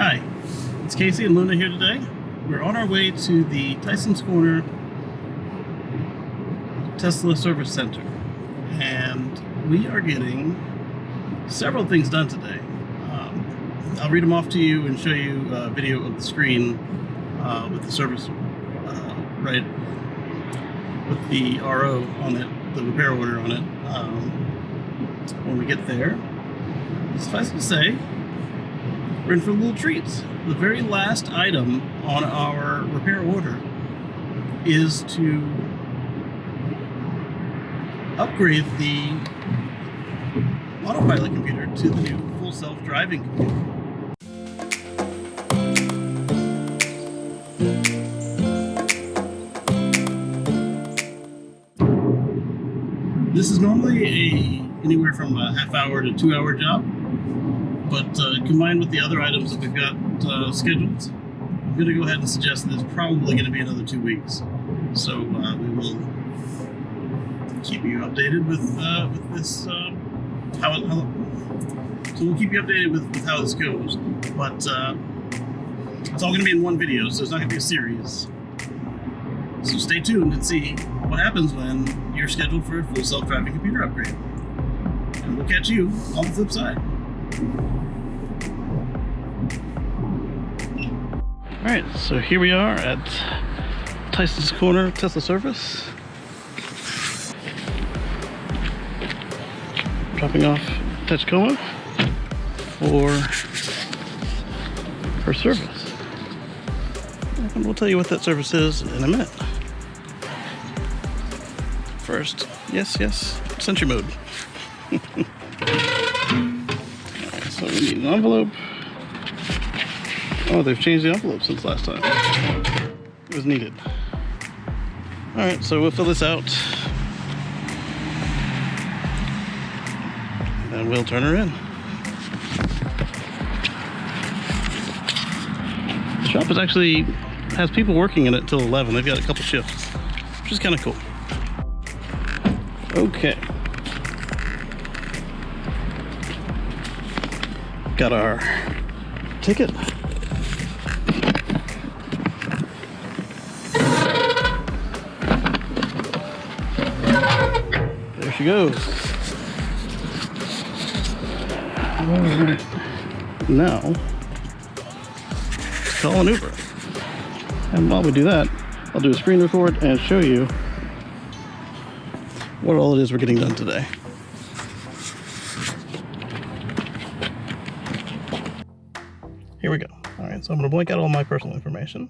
Hi, it's Kacey and Luna here today. We're on our way to the Tyson's Corner Tesla Service Center, and we are getting several things done today. I'll read them off to you and show you a video of the screen with the service, right, with the RO on it, the repair order on it. When we get there, suffice it to say, we're in for a little treat. The very last item on our repair order is to upgrade the Autopilot computer to the new full self-driving computer. This is normally anywhere from a half-hour to 2-hour job. But combined with the other items that we've got scheduled, I'm going to go ahead and suggest that it's probably going to be another 2 weeks. So we will keep you updated with this. So we'll keep you updated with how this goes. But it's all going to be in one video, so it's not going to be a series. So stay tuned and see what happens when you're scheduled for a full self-driving computer upgrade. And we'll catch you on the flip side. Alright, so here we are at Tyson's Corner Tesla Service. Dropping off Tachikoma for her service. And we'll tell you what that service is in a minute. First, yes, sentry mode. Alright, so we need an envelope. Oh, they've changed the envelope since last time. It was needed. Alright, so we'll fill this out. And we'll turn her in. The shop has people working in it till 11. They've got a couple shifts, which is kind of cool. Okay. Got our ticket. There she goes. Alright. Now, let's call an Uber. And while we do that, I'll do a screen record and show you what all it is we're getting done today. Here we go. Alright, so I'm going to blank out all my personal information.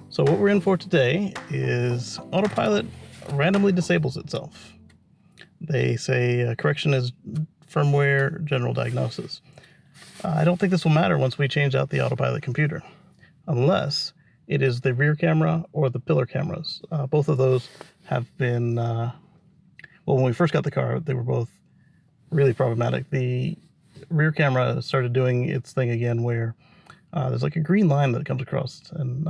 So what we're in for today is Autopilot randomly disables itself. They say correction is firmware general diagnosis. I don't think this will matter once we change out the Autopilot computer, unless it is the rear camera or the pillar cameras. Both of those have been, well, when we first got the car, they were both really problematic. The rear camera started doing its thing again where there's like a green line that comes across, and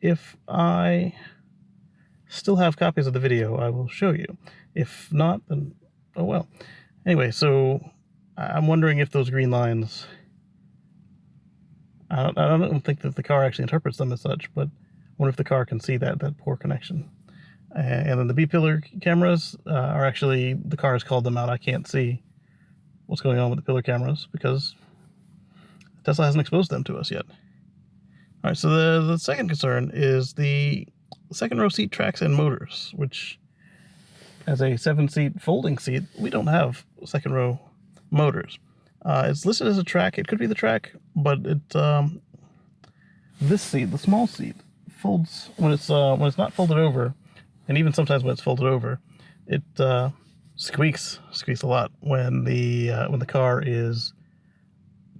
if I still have copies of the video, I will show you. If not, then oh well. Anyway, so I'm wondering if those green lines, I don't think that the car actually interprets them as such, but I wonder if the car can see that poor connection. And then the B-pillar cameras are actually, the car has called them out. I can't see what's going on with the pillar cameras because Tesla hasn't exposed them to us yet. All right, so the second concern is the second row seat tracks and motors, which as a 7-seat folding seat, we don't have second row motors. It's listed as a track. It could be the track, but this seat, the small seat, folds when it's not folded over, and even sometimes when it's folded over, it squeaks a lot when the car is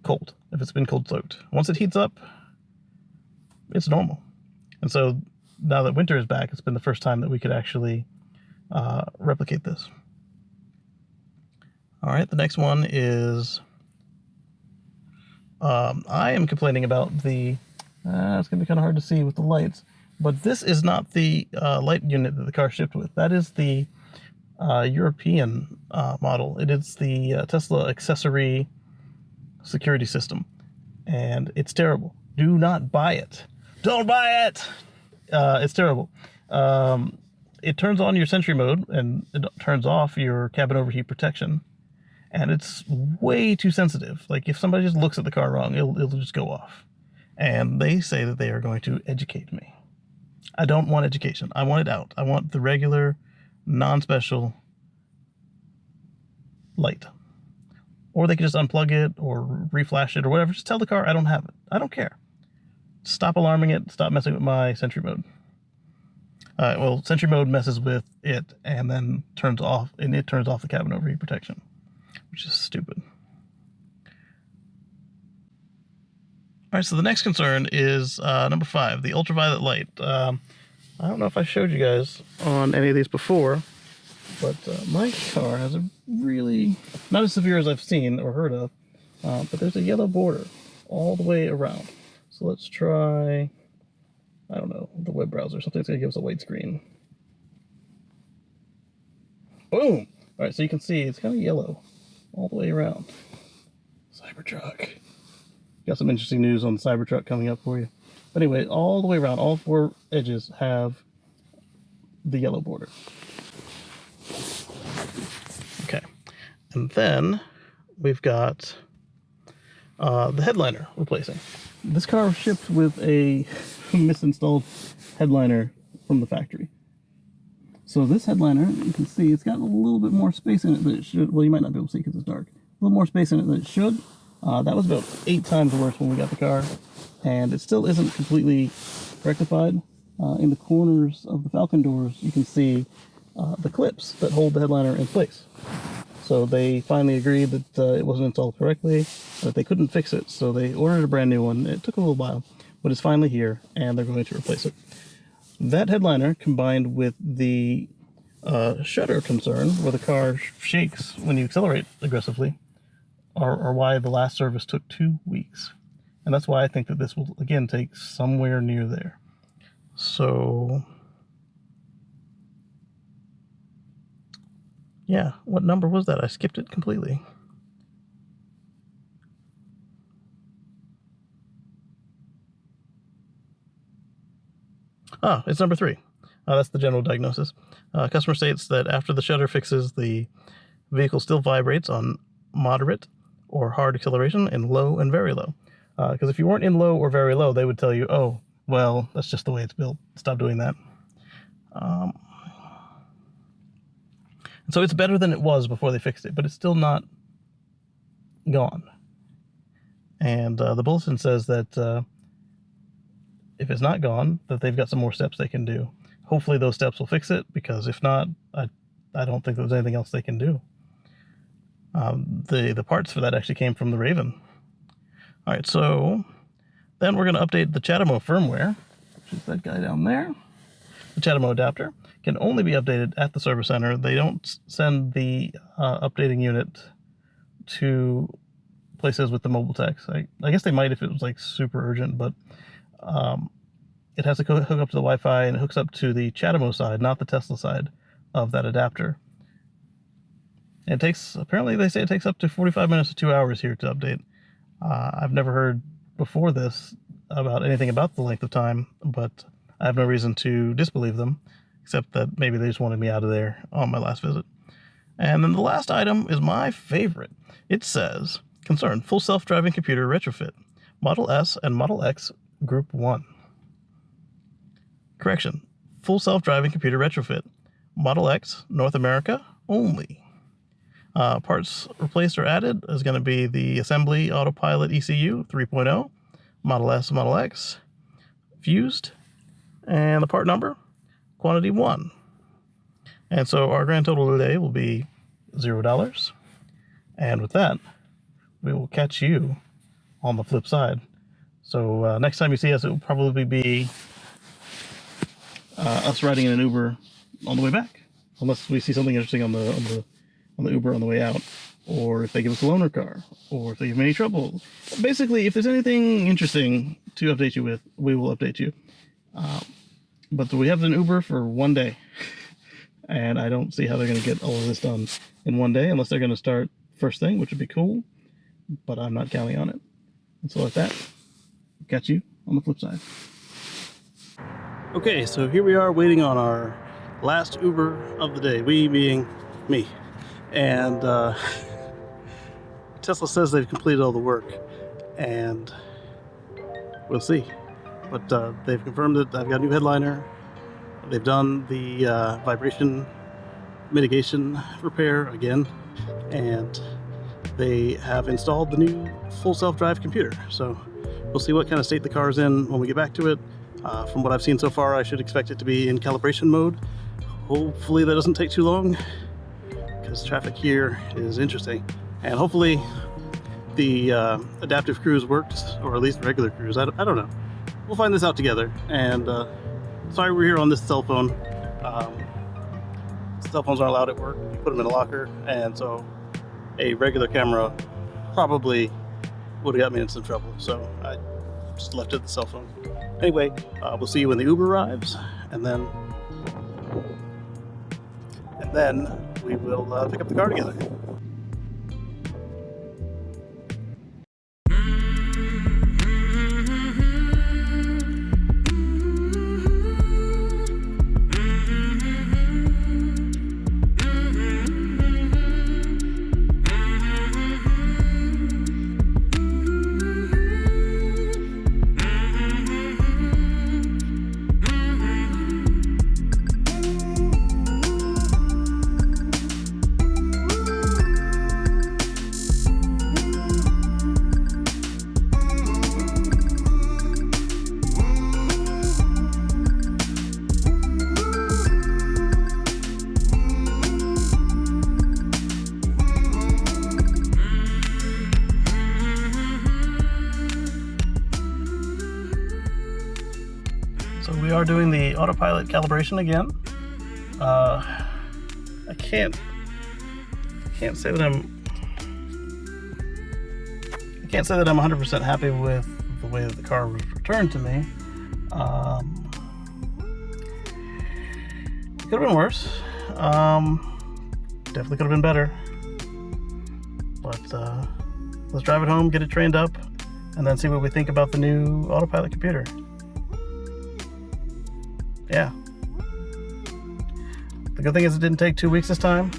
cold. If it's been cold soaked, once it heats up, it's normal. And so now that winter is back, it's been the first time that we could actually replicate this. All right, the next one is I am complaining about the it's gonna be kind of hard to see with the lights, but this is not the light unit that the car shipped with. That is the European model. It is the Tesla accessory security system. and it's terrible. Do not buy it. Don't buy it! It's terrible. It turns on your Sentry mode, and it turns off your cabin overheat protection, and it's way too sensitive. Like, if somebody just looks at the car wrong, it'll just go off. And they say that they are going to educate me. I don't want education. I want it out. I want the regular, non-special light. Or they can just unplug it or reflash it or whatever. Just tell the car I don't have it. I don't care. Stop alarming it. Stop messing with my Sentry mode. Well, Sentry mode messes with it and then turns off the cabin overheat protection, which is stupid. All right, so the next concern is number 5, the ultraviolet light. I don't know if I showed you guys on any of these before, but my car has a really, not as severe as I've seen or heard of, but there's a yellow border all the way around. So let's try, I don't know, the web browser. Something's going to give us a white screen. Boom! All right, so you can see it's kind of yellow all the way around. Cybertruck. Got some interesting news on the Cybertruck coming up for you. But anyway, all the way around, all 4 edges have the yellow border. Okay. And then we've got the headliner replacing. This car was shipped with a misinstalled headliner from the factory. So this headliner, you can see it's got a little bit more space in it than it should. Well, you might not be able to see because it's dark. A little more space in it than it should. That was about 8 times worse when we got the car, and it still isn't completely rectified. In the corners of the Falcon doors, you can see the clips that hold the headliner in place. So they finally agreed that it wasn't installed correctly, that they couldn't fix it, so they ordered a brand new one. It took a little while, but it's finally here, and they're going to replace it. That headliner, combined with the shutter concern, where the car shakes when you accelerate aggressively, are why the last service took 2 weeks. And that's why I think that this will, again, take somewhere near there. So, yeah, what number was that? I skipped it completely. Ah, it's number 3. That's the general diagnosis. Customer states that after the shutter fixes, the vehicle still vibrates on moderate or hard acceleration and low and very low. Because if you weren't in low or very low, they would tell you, oh, well, that's just the way it's built. Stop doing that. And so it's better than it was before they fixed it, but it's still not gone. And the bulletin says that if it's not gone, that they've got some more steps they can do. Hopefully those steps will fix it, because if not, I don't think there's anything else they can do. The parts for that actually came from the Raven. All right, so then we're going to update the CHAdeMO firmware, which is that guy down there. The CHAdeMO adapter can only be updated at the service center. They don't send the updating unit to places with the mobile techs. I guess they might if it was like super urgent, but it has to hook up to the Wi-Fi, and it hooks up to the CHAdeMO side, not the Tesla side of that adapter. It takes, apparently they say it takes up to 45 minutes to 2 hours here to update. I've never heard before this about anything about the length of time, but I have no reason to disbelieve them, except that maybe they just wanted me out of there on my last visit. And then the last item is my favorite. It says, concern, full self-driving computer retrofit, Model S and Model X Group 1. Correction, full self-driving computer retrofit, Model X, North America only. Parts replaced or added is going to be the assembly Autopilot ECU 3.0, Model S, Model X, fused, and the part number, quantity 1. And so our grand total today will be $0. And with that, we will catch you on the flip side. So next time you see us, it will probably be us riding in an Uber on the way back, unless we see something interesting on the Uber on the way out, or if they give us a loaner car, or if they give me any trouble. Basically, if there's anything interesting to update you with, we will update you. But we have an Uber for 1 day, and I don't see how they're going to get all of this done in 1 day, unless they're going to start first thing, which would be cool, but I'm not counting on it. And so like that, catch you on the flip side. Okay, so here we are waiting on our last Uber of the day. We being me. And Tesla says they've completed all the work, and we'll see. But they've confirmed that I've got a new headliner. They've done the vibration mitigation repair again, and they have installed the new full self-drive computer. So we'll see what kind of state the car is in when we get back to it. From what I've seen so far, I should expect it to be in calibration mode. Hopefully that doesn't take too long, because traffic here is interesting. And hopefully the adaptive cruise works, or at least regular cruise. I don't know. We'll find this out together. And sorry we're here on this cell phone. Cell phones aren't allowed at work. You put them in a locker, and so a regular camera probably would have got me in some trouble. So I just left it at the cell phone. Anyway, we'll see you when the Uber arrives, and then we will pick up the car together. So we are doing the Autopilot calibration again. I can't say that I'm 100% happy with the way that the car was returned to me. It could have been worse. Definitely could have been better. But let's drive it home, get it trained up, and then see what we think about the new Autopilot computer. Yeah. The good thing is it didn't take 2 weeks this time.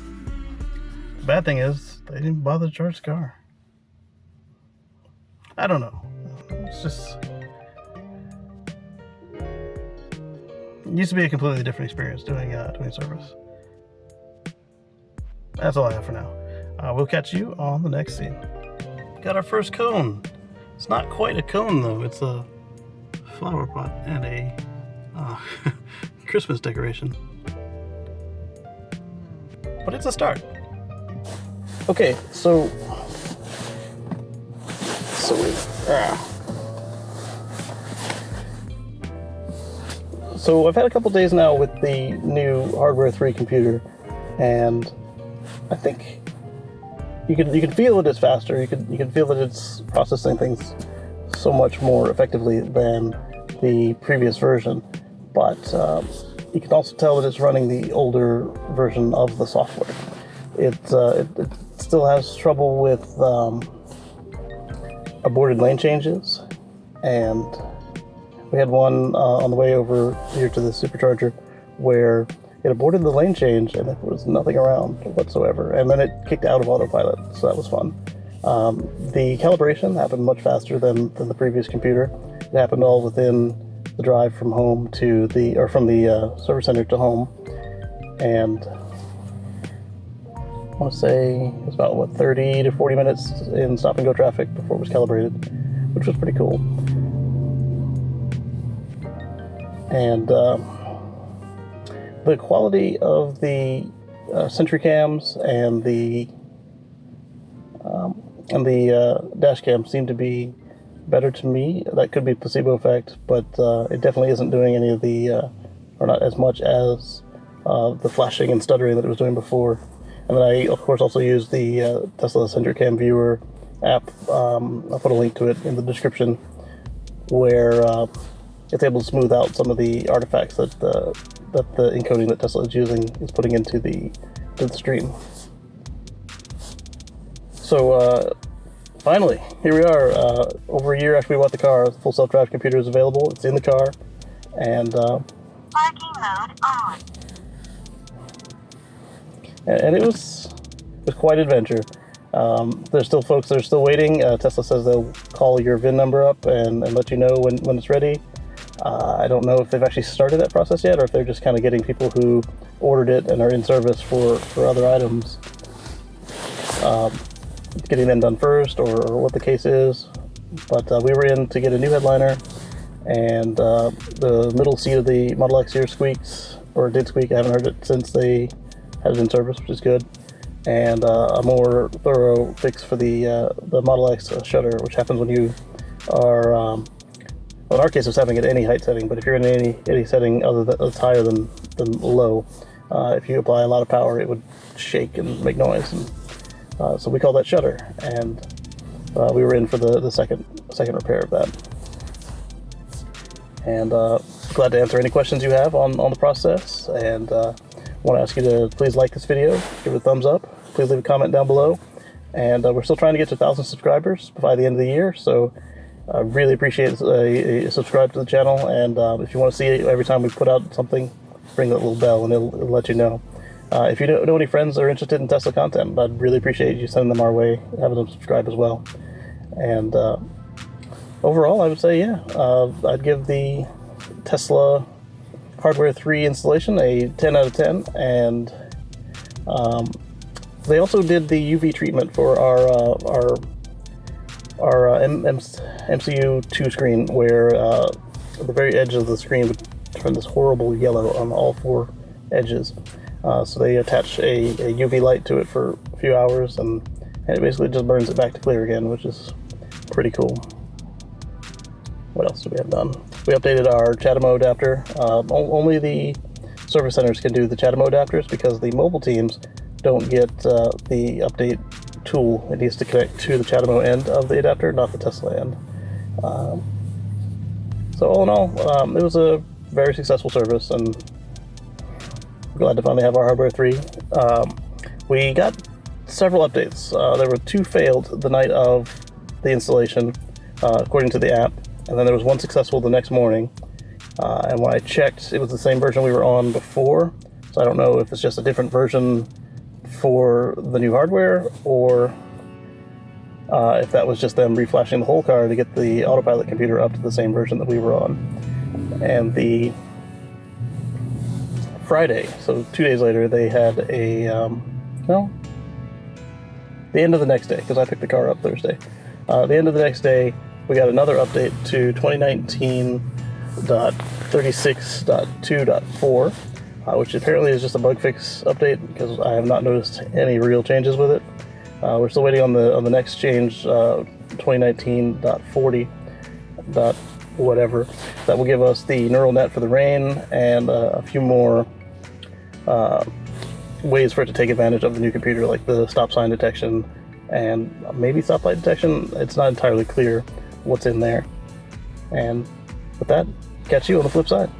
The bad thing is they didn't bother to charge the car. I don't know. It's just... It used to be a completely different experience doing service. That's all I have for now. We'll catch you on the next scene. Got our first cone. It's not quite a cone though. It's a flower pot and a Christmas decoration. But it's a start. Okay, so I've had a couple days now with the new Hardware 3 computer, and I think you can feel that it's faster. You can feel that it's processing things so much more effectively than the previous version. But you can also tell that it's running the older version of the software. It still has trouble with aborted lane changes, and we had one on the way over here to the supercharger where it aborted the lane change and there was nothing around whatsoever, and then it kicked out of Autopilot, so that was fun. The calibration happened much faster than the previous computer. It happened all within the drive from home to from the service center to home, and I want to say it was about 30 to 40 minutes in stop and go traffic before it was calibrated, which was pretty cool. And the quality of the Sentry cams and the dash cam seemed to be better to me. That could be placebo effect, but it definitely isn't doing any of the, or not as much as the flashing and stuttering that it was doing before. And then I, of course, also use the Tesla Sentry Cam Viewer app. I'll put a link to it in the description, where it's able to smooth out some of the artifacts that the encoding that Tesla is using is putting into the stream. So Finally, here we are, over a year after we bought the car. The full self-drive computer is available. It's in the car, and parking mode on. And it was quite an adventure. There's still folks that are still waiting. Tesla says they'll call your VIN number up and let you know when it's ready. I don't know if they've actually started that process yet, or if they're just kind of getting people who ordered it and are in service for other items, getting them done first, or what the case is. But we were in to get a new headliner, and the middle seat of the Model X here squeaks, or did squeak. I haven't heard it since they had it in service, which is good. And a more thorough fix for the Model X shutter, which happens when you are, well, in our case it's happening at any height setting, but if you're in any setting other that's higher than low, if you apply a lot of power, it would shake and make noise. And so we call that shutter, and we were in for the second repair of that. And glad to answer any questions you have on the process, and want to ask you to please like this video, give it a thumbs up, please leave a comment down below, and we're still trying to get to 1,000 subscribers by the end of the year, so I really appreciate a subscribe to the channel, and if you want to see it every time we put out something, ring that little bell and it'll let you know. If you know any friends that are interested in Tesla content, I'd really appreciate you sending them our way, having them subscribe as well. And overall, I would say, yeah, I'd give the Tesla Hardware 3 installation a 10 out of 10, and they also did the UV treatment for our MCU2 screen, where the very edge of the screen would turn this horrible yellow on all four edges. So they attach a UV light to it for a few hours, and it basically just burns it back to clear again, which is pretty cool. What else do we have done? We updated our CHAdeMO adapter. Only the service centers can do the CHAdeMO adapters, because the mobile teams don't get the update tool. It needs to connect to the CHAdeMO end of the adapter, not the Tesla end. So all in all, it was a very successful service, and glad to finally have our Hardware 3. We got several updates. There were 2 failed the night of the installation, according to the app, and then there was 1 successful the next morning. And when I checked, it was the same version we were on before, so I don't know if it's just a different version for the new hardware, or if that was just them reflashing the whole car to get the Autopilot computer up to the same version that we were on. And the Friday, so 2 days later, they had a, well, the end of the next day, because I picked the car up Thursday. The end of the next day, we got another update to 2019.36.2.4, which apparently is just a bug fix update, because I have not noticed any real changes with it. We're still waiting on the next change, 2019.40. Whatever, that will give us the neural net for the rain, and a few more ways for it to take advantage of the new computer, like the stop sign detection and maybe stoplight detection. It's not entirely clear what's in there. And with that, catch you on the flip side.